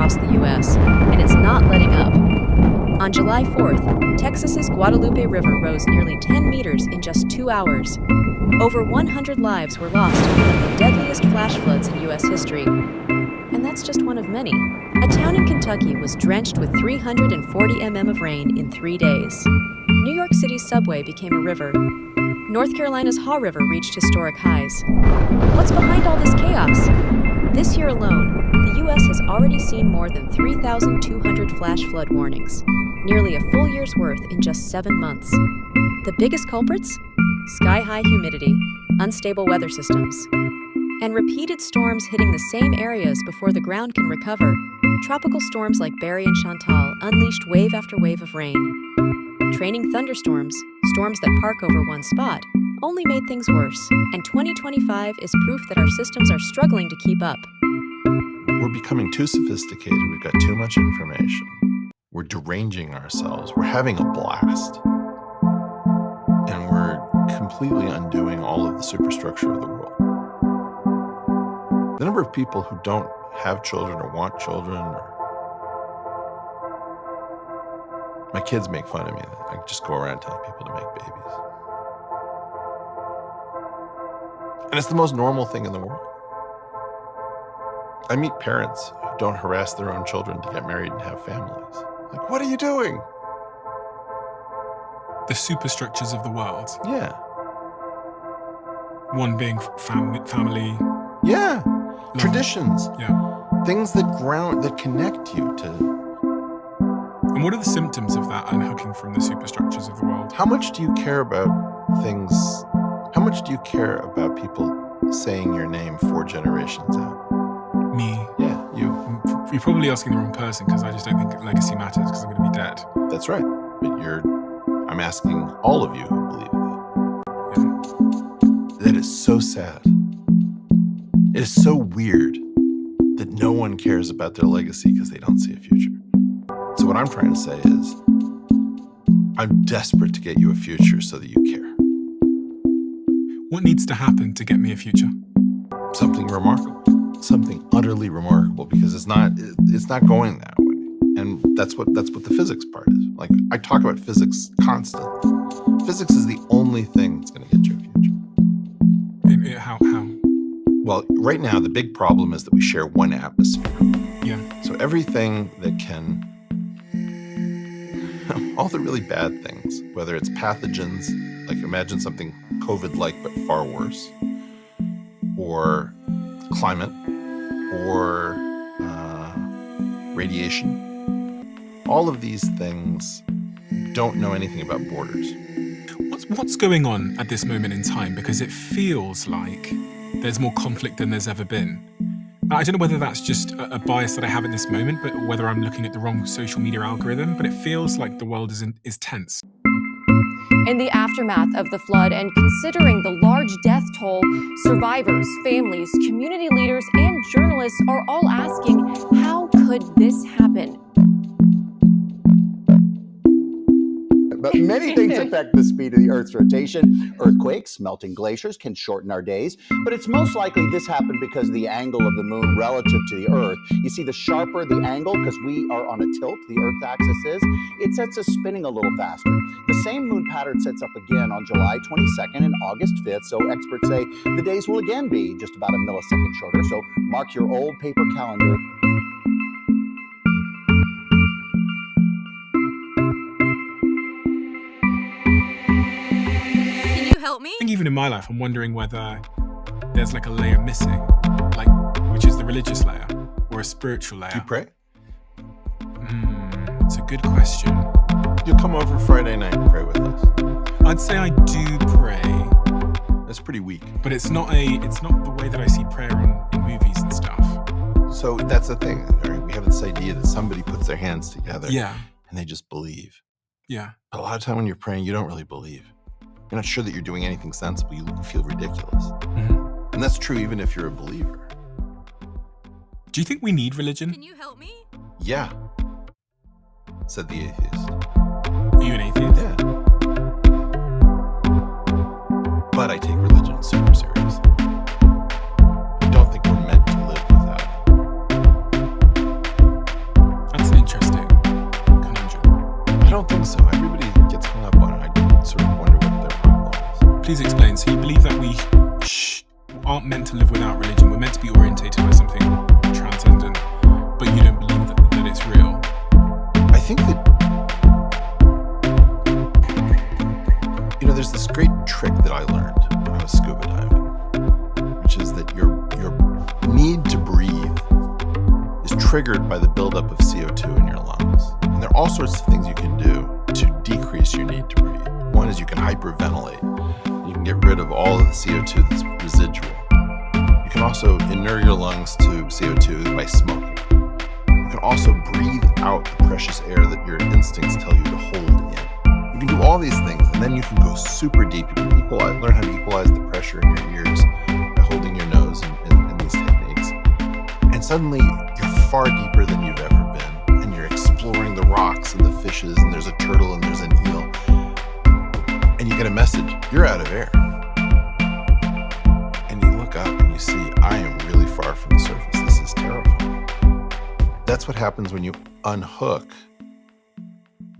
across the U.S., and it's not letting up. On July 4th, Texas's Guadalupe River rose nearly 10 meters in just 2 hours. Over 100 lives were lost in one of the deadliest flash floods in U.S. history. And that's just one of many. A town in Kentucky was drenched with 340 mm of rain in 3 days. New York City's subway became a river. North Carolina's Haw River reached historic highs. What's behind all this chaos? This year alone, the U.S. has already seen more than 3,200 flash flood warnings, nearly a full year's worth in just 7 months. The biggest culprits? Sky-high humidity, unstable weather systems, and repeated storms hitting the same areas before the ground can recover. Tropical storms like Barry and Chantal unleashed wave after wave of rain. Training thunderstorms, storms that park over one spot, only made things worse, and 2025 is proof that our systems are struggling to keep up. We're becoming too sophisticated. We've got too much information. We're deranging ourselves. We're having a blast. And we're completely undoing all of the superstructure of the world. The number of people who don't have children or want children, or my kids make fun of me. I just go around telling people to make babies. And it's the most normal thing in the world. I meet parents who don't harass their own children to get married and have families. Like, what are you doing? The superstructures of the world. Yeah. One being family. Yeah. Love. Traditions. Yeah. Things that connect you to. And what are the symptoms of that unhooking from the superstructures of the world? How much do you care about things? How much do you care about people saying your name 4 generations out? Me. Yeah, you. You're probably asking the wrong person, because I just don't think legacy matters, because I'm going to be dead. That's right. But I'm asking all of you who believe that. Yeah. That is so sad. It is so weird that no one cares about their legacy because they don't see a future. So what I'm trying to say is, I'm desperate to get you a future so that you care. What needs to happen to get me a future? Something remarkable. Something utterly remarkable, because it's not going that way. And that's what the physics part is. Like, I talk about physics constantly. Physics is the only thing that's going to get you a future. How? Well, right now, the big problem is that we share one atmosphere. Yeah. So everything that can, all the really bad things, whether it's pathogens, like imagine something COVID-like but far worse, or climate, or radiation, all of these things don't know anything about borders. What's going on at this moment in time? Because it feels like there's more conflict than there's ever been. I don't know whether that's just a bias that I have at this moment, but whether I'm looking at the wrong social media algorithm, but it feels like the world is tense. In the aftermath of the flood, and considering the large death toll, survivors, families, community leaders, and journalists are all asking, how could this happen? But many things affect the speed of the Earth's rotation. Earthquakes, melting glaciers can shorten our days, but it's most likely this happened because of the angle of the moon relative to the Earth. You see, the sharper the angle, because we are on a tilt, the Earth axis is, it sets us spinning a little faster. The same moon pattern sets up again on July 22nd and August 5th, so experts say the days will again be just about a millisecond shorter, so mark your old paper calendar. Help me? I think even in my life, I'm wondering whether there's like a layer missing, like, which is the religious layer or a spiritual layer. Do you pray? It's a good question. You'll come over Friday night and pray with us. I'd say I do pray. That's pretty weak. But it's not the way that I see prayer in movies and stuff. So that's the thing. Right? We have this idea that somebody puts their hands together and they just believe. Yeah. But a lot of time when you're praying, you don't really believe. You're not sure that you're doing anything sensible. You feel ridiculous. Mm-hmm. And that's true even if you're a believer. Do you think we need religion? Can you help me? Yeah, said the atheist. Are you an atheist? Yeah. But I take religion super seriously. I don't think we're meant to live without it. Please explain. So you believe that we aren't meant to live without religion. We're meant to be orientated by something transcendent, but you don't believe that it's real. I think that, there's this great trick that I learned when I was scuba diving, which is that your need to breathe is triggered by the buildup of CO2 in your lungs. And there are all sorts of things you can do to decrease your need to breathe. One is you can hyperventilate. You can get rid of all of the CO2 that's residual. You can also inure your lungs to CO2 by smoking. You can also breathe out the precious air that your instincts tell you to hold in. You can do all these things, and then you can go super deep. You can learn how to equalize the pressure in your ears by holding your nose in these techniques. And suddenly, you're far deeper than you've ever been, and you're exploring the rocks and the fishes, and there's a turtle and there's an eel. And you get a message, you're out of air. And you look up and you see, I am really far from the surface. This is terrifying. That's what happens when you unhook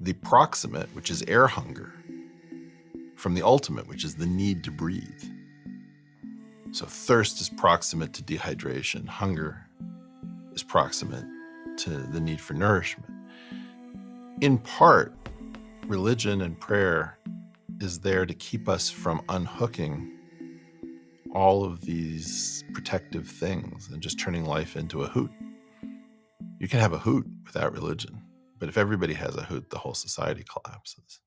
the proximate, which is air hunger, from the ultimate, which is the need to breathe. So thirst is proximate to dehydration. Hunger is proximate to the need for nourishment. In part, religion and prayer is there to keep us from unhooking all of these protective things and just turning life into a hoot. You can have a hoot without religion. But if everybody has a hoot, the whole society collapses.